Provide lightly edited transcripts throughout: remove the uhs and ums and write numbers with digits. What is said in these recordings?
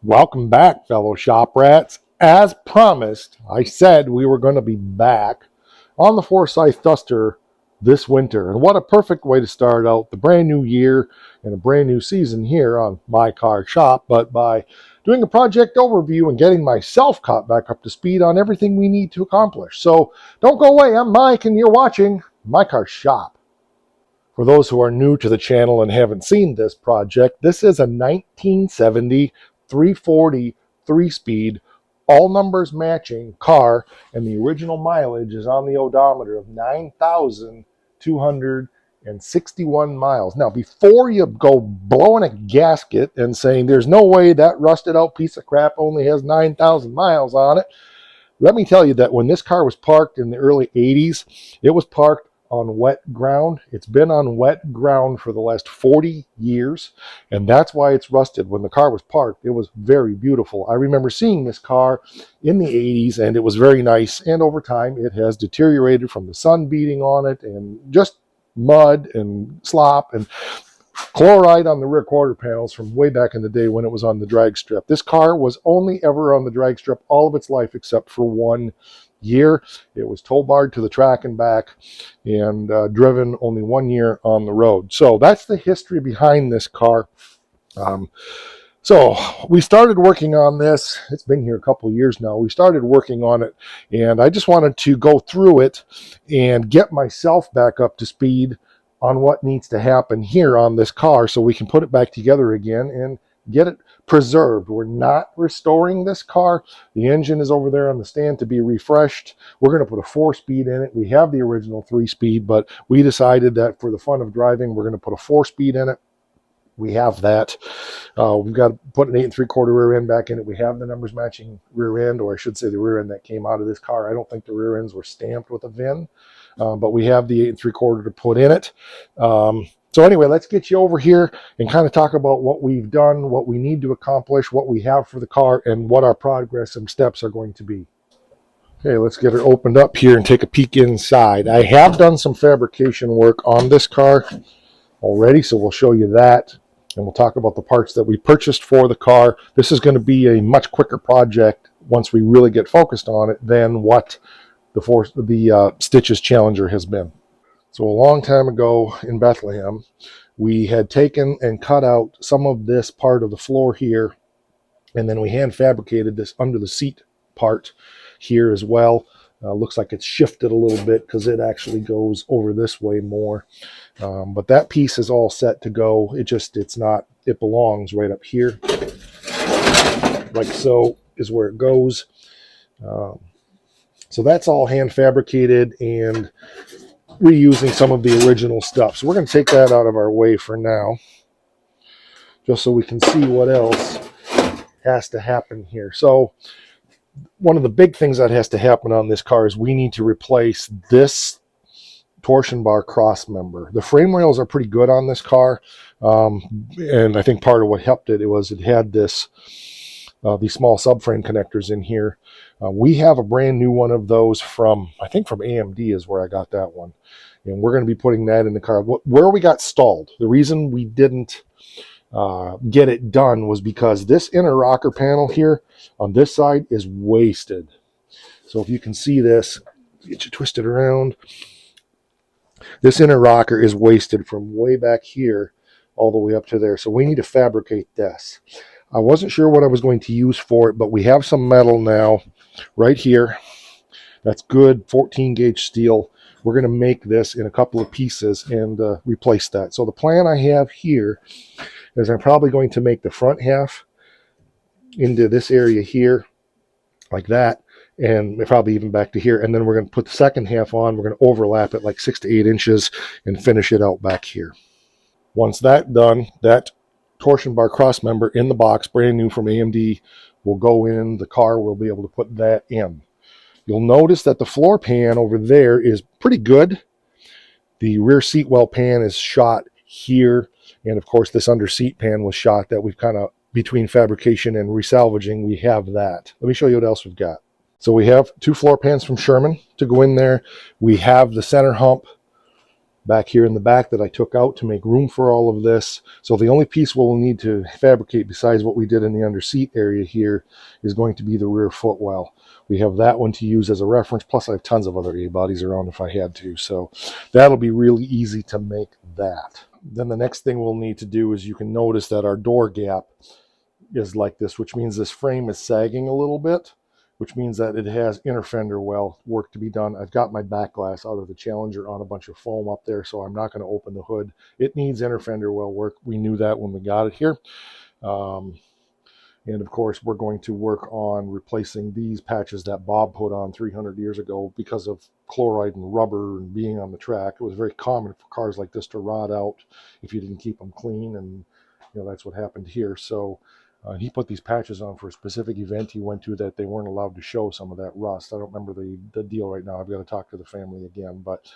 Welcome back, fellow shop rats. As promised, I said we were going to be back on the Forsyth Duster this winter. And what a perfect way to start out the brand new year and a brand new season here on My Car Shop, but by doing a project overview and getting myself caught back up to speed on everything we need to accomplish. So don't go away. I'm Mike, and you're watching My Car Shop. For those who are new to the channel and haven't seen this project, this is a 1970 340 3-speed, all numbers matching car, and the original mileage is on the odometer of 9,261 miles. Now, before you go blowing a gasket and saying there's no way that rusted out piece of crap only has 9,000 miles on it, let me tell you that when this car was parked in the early 80s, it was parked on wet ground. It's been on wet ground for the last 40 years, and that's why it's rusted. When the car was parked, it was very beautiful. I remember seeing this car in the 80s, and it was very nice, and over time it has deteriorated from the sun beating on it and just mud and slop and chloride on the rear quarter panels from way back in the day when it was on the drag strip. This car was only ever on the drag strip all of its life except for 1 year. It was tow barred to the track and back and driven only 1 year on the road. So that's the history behind this car. So we started working on this. It's been here a couple of years now. We started working on it, and I just wanted to go through it and get myself back up to speed on what needs to happen here on this car so we can put it back together again and get it preserved. We're not restoring this car. The engine is over there on the stand to be refreshed. We're going to put a 4-speed in it. We have the original 3-speed, but we decided that for the fun of driving, we're going to put a 4-speed in it. We have that. We've got to put an 8 3/4 rear end back in it. We have the numbers matching rear end, or I should say the rear end that came out of this car. I don't think the rear ends were stamped with a VIN, but we have the 8 3/4 to put in it. So anyway, let's get you over here and kind of talk about what we've done, what we need to accomplish, what we have for the car, and what our progress and steps are going to be. Okay, let's get her opened up here and take a peek inside. I have done some fabrication work on this car already, so we'll show you that. And we'll talk about the parts that we purchased for the car. This is going to be a much quicker project once we really get focused on it than what the Stitches Challenger has been. So a long time ago in Bethlehem, we had taken and cut out some of this part of the floor here, and then we hand fabricated this under the seat part here as well. Looks like it's shifted a little bit because it actually goes over this way more. But that piece is all set to go. It belongs right up here. Like so is where it goes. So that's all hand fabricated and reusing some of the original stuff. So we're going to take that out of our way for now, just so we can see what else has to happen here. So one of the big things that has to happen on this car is we need to replace this torsion bar cross member. The frame rails are pretty good on this car, and I think part of what helped it was it had these small subframe connectors in here. We have a brand new one of those from AMD is where I got that one, and we're going to be putting that in the car. Where we got stalled, the reason we didn't get it done was because this inner rocker panel here on this side is wasted. So if you can see this, get you twisted around. This inner rocker is wasted from way back here all the way up to there. So we need to fabricate this. I wasn't sure what I was going to use for it, but we have some metal now right here. That's good 14 gauge steel. We're going to make this in a couple of pieces and replace that. So the plan I have here is I'm probably going to make the front half into this area here like that, and probably even back to here, and then we're going to put the second half on. We're going to overlap it like 6 to 8 inches and finish it out back here. Once that's done, that torsion bar cross member in the box, brand new from AMD, will go in the car. We'll be able to put that in. You'll notice that the floor pan over there is pretty good. The rear seat well pan is shot here, and of course this under seat pan was shot. That we've kind of, between fabrication and resalvaging, we have that. Let me show you what else we've got. So we have 2 floor pans from Sherman to go in there. We have the center hump back here in the back that I took out to make room for all of this. So the only piece we'll need to fabricate besides what we did in the under seat area here is going to be the rear footwell. We have that one to use as a reference, plus I have tons of other A-bodies around if I had to. So that'll be really easy to make that. Then the next thing we'll need to do is you can notice that our door gap is like this, which means this frame is sagging a little bit, which means that it has inner fender well work to be done. I've got my back glass out of the Challenger on a bunch of foam up there, so I'm not going to open the hood. It needs inner fender well work. We knew that when we got it here. And of course, we're going to work on replacing these patches that Bob put on 300 years ago because of chloride and rubber and being on the track. It was very common for cars like this to rot out if you didn't keep them clean, and that's what happened here. So he put these patches on for a specific event he went to that they weren't allowed to show some of that rust. I don't remember the deal right now. I've got to talk to the family again. But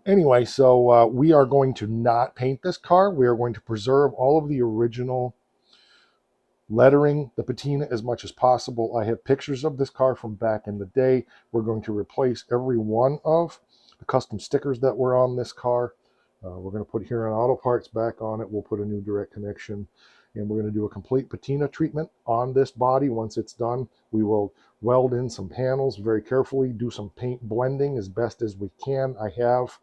anyway, so we are going to not paint this car. We are going to preserve all of the original lettering, the patina, as much as possible. I have pictures of this car from back in the day. We're going to replace every one of the custom stickers that were on this car. We're going to put here on auto parts back on it. We'll put a new direct connection, and we're going to do a complete patina treatment on this body. Once it's done, we will weld in some panels very carefully, do some paint blending as best as we can. I have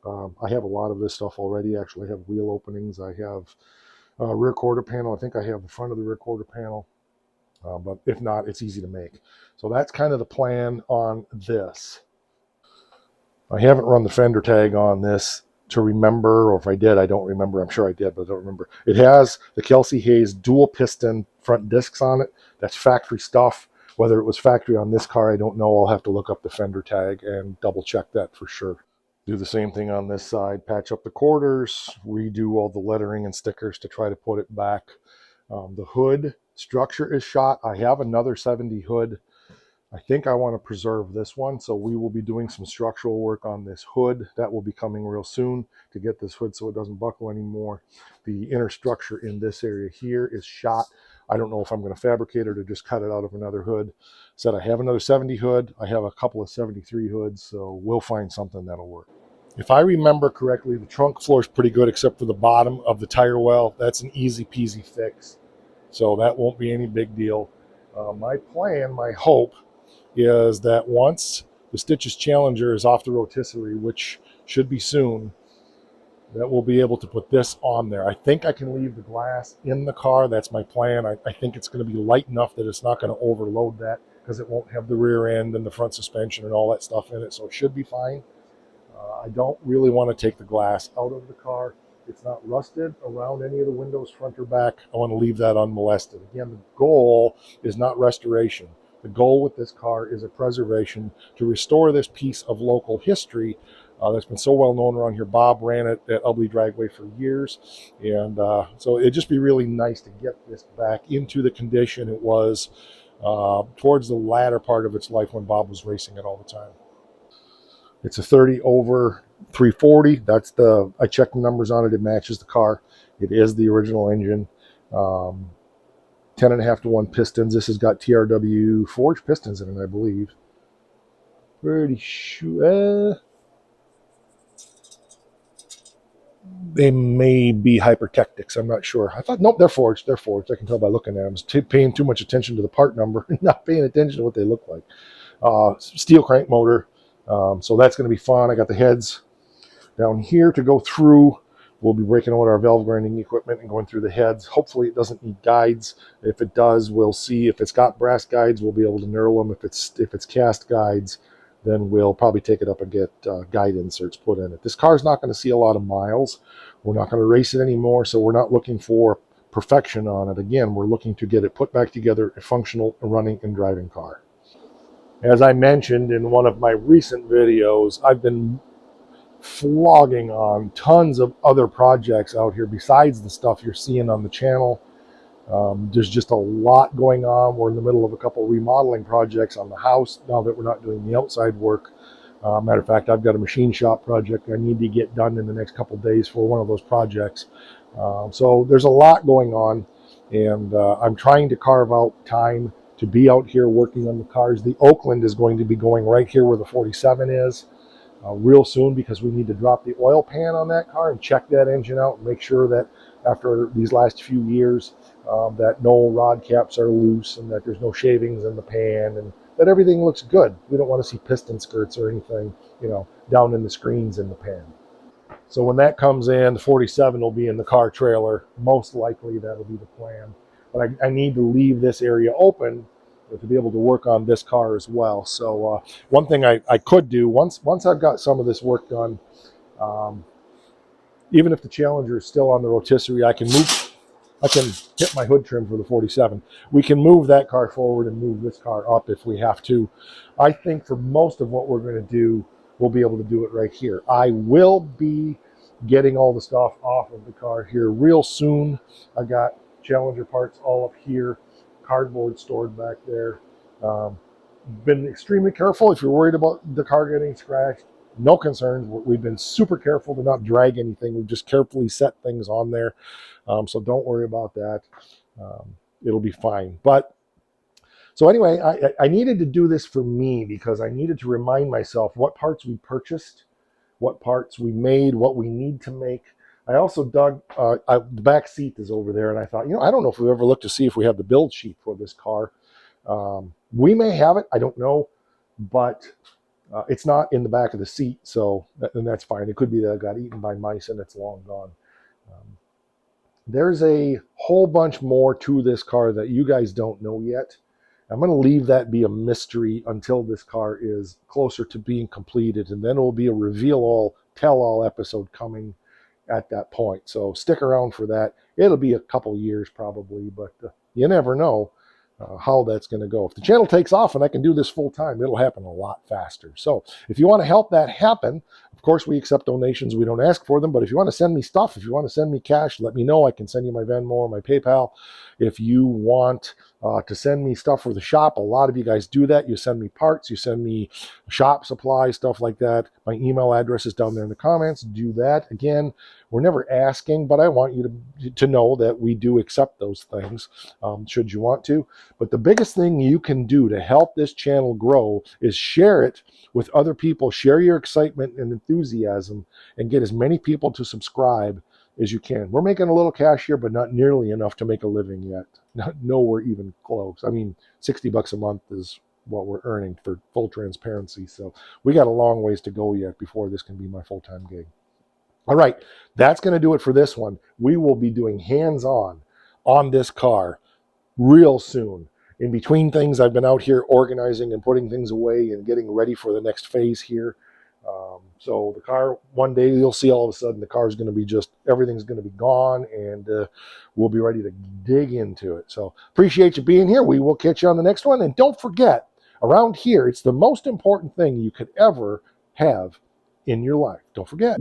a lot of this stuff already. Actually, I have wheel openings. I have rear quarter panel. I think I have the front of the rear quarter panel, but if not, it's easy to make. So that's kind of the plan on this. I haven't run the fender tag on this to remember, or if I did, I don't remember. I'm sure I did, but I don't remember. It has the Kelsey Hayes dual piston front discs on it. That's factory stuff. Whether it was factory on this car, I don't know. I'll have to look up the fender tag and double check that for sure. Do the same thing on this side, patch up the quarters, redo all the lettering and stickers to try to put it back. The hood structure is shot. I have another 70 hood. I think I want to preserve this one, so we will be doing some structural work on this hood. That will be coming real soon to get this hood so it doesn't buckle anymore. The inner structure in this area here is shot. I don't know if I'm going to fabricate it or just cut it out of another hood. Said I have another 70 hood. I have a couple of 73 hoods, so we'll find something that'll work. If I remember correctly, the trunk floor is pretty good except for the bottom of the tire well. That's an easy peasy fix, so that won't be any big deal. My plan, my hope, is that once the Stitches Challenger is off the rotisserie, which should be soon, that we'll be able to put this on there. I think I can leave the glass in the car. That's my plan. I think it's going to be light enough that it's not going to overload that because it won't have the rear end and the front suspension and all that stuff in it, so it should be fine. I don't really want to take the glass out of the car. It's not rusted around any of the windows, front or back. I want to leave that unmolested. Again, the goal is not restoration. The goal with this car is a preservation to restore this piece of local history that's been so well known around here. Bob ran it at Ubley Dragway for years, and so it'd just be really nice to get this back into the condition it was towards the latter part of its life when Bob was racing it all the time. It's a 30 over 340. I checked the numbers on it. It matches the car. It is the original engine. 10.5 to 1 pistons. This has got TRW forged pistons in it, I believe. Pretty sure. They may be hypertechnics. I'm not sure. I thought, nope, they're forged. They're forged. I can tell by looking at them. I was paying too much attention to the part number and not paying attention to what they look like. Steel crank motor. So that's going to be fun. I got the heads down here to go through. We'll be breaking out our valve grinding equipment and going through the heads. Hopefully it doesn't need guides. If it does, we'll see. If it's got brass guides, we'll be able to knurl them. If it's cast guides, then we'll probably take it up and get guide inserts put in it. This car's not going to see a lot of miles. We're not going to race it anymore, so we're not looking for perfection on it. Again, we're looking to get it put back together, a functional, running, and driving car. As I mentioned in one of my recent videos, I've been flogging on tons of other projects out here besides the stuff you're seeing on the channel. There's just a lot going on. We're in the middle of a couple remodeling projects on the house now that we're not doing the outside work. Matter of fact, I've got a machine shop project I need to get done in the next couple days for one of those projects. So there's a lot going on, and I'm trying to carve out time to be out here working on the cars. The Oakland is going to be going right here where the 47 is. real soon, because we need to drop the oil pan on that car and check that engine out and make sure that after these last few years that no rod caps are loose and that there's no shavings in the pan and that everything looks good. We don't want to see piston skirts or anything, down in the screens in the pan. So when that comes in, the 47 will be in the car trailer. Most likely that'll be the plan. But I need to leave this area open to be able to work on this car as well. So one thing I could do, once I've got some of this work done, um, even if the Challenger is still on the rotisserie, I can hit my hood trim for the 47. We can move that car forward and move this car up if we have to. I think for most of what we're going to do, we'll be able to do it right here. I will be getting all the stuff off of the car here real soon. I got Challenger parts all up here, cardboard stored back there. Been extremely careful. If you're worried about the car getting scratched, no concerns. We've been super careful to not drag anything. We've just carefully set things on there. So don't worry about that. It'll be fine. But so anyway, I needed to do this for me because I needed to remind myself what parts we purchased, what parts we made, what we need to make. I also dug, the back seat is over there, and I thought, I don't know if we've ever looked to see if we have the build sheet for this car. We may have it, I don't know, but it's not in the back of the seat, so and that's fine. It could be that it got eaten by mice and it's long gone. There's a whole bunch more to this car that you guys don't know yet. I'm going to leave that be a mystery until this car is closer to being completed, and then it will be a reveal all, tell all episode coming at that point. So stick around for that. It'll be a couple years probably, but you never know how that's going to go. If the channel takes off and I can do this full time, it'll happen a lot faster. So if you want to help that happen, of course, we accept donations. We don't ask for them, but if you want to send me stuff, if you want to send me cash, let me know. I can send you my Venmo or my PayPal. If you want to send me stuff for the shop, a lot of you guys do that. You send me parts, you send me shop supplies, stuff like that. My email address is down there in the comments. Do that. Again, we're never asking, but I want you to know that we do accept those things, should you want to. But the biggest thing you can do to help this channel grow is share it with other people. Share your excitement and enthusiasm and get as many people to subscribe as you can. We're making a little cash here, but not nearly enough to make a living yet. Nowhere even close. I mean, $60 a month is what we're earning, for full transparency. So we got a long ways to go yet before this can be my full-time gig. All right, that's going to do it for this one. We will be doing hands-on on this car real soon. In between things, I've been out here organizing and putting things away and getting ready for the next phase here. So the car, one day you'll see all of a sudden the car is going to be everything's going to be gone, and we'll be ready to dig into it. So appreciate you being here. We will catch you on the next one. And don't forget, around here, it's the most important thing you could ever have in your life. Don't forget.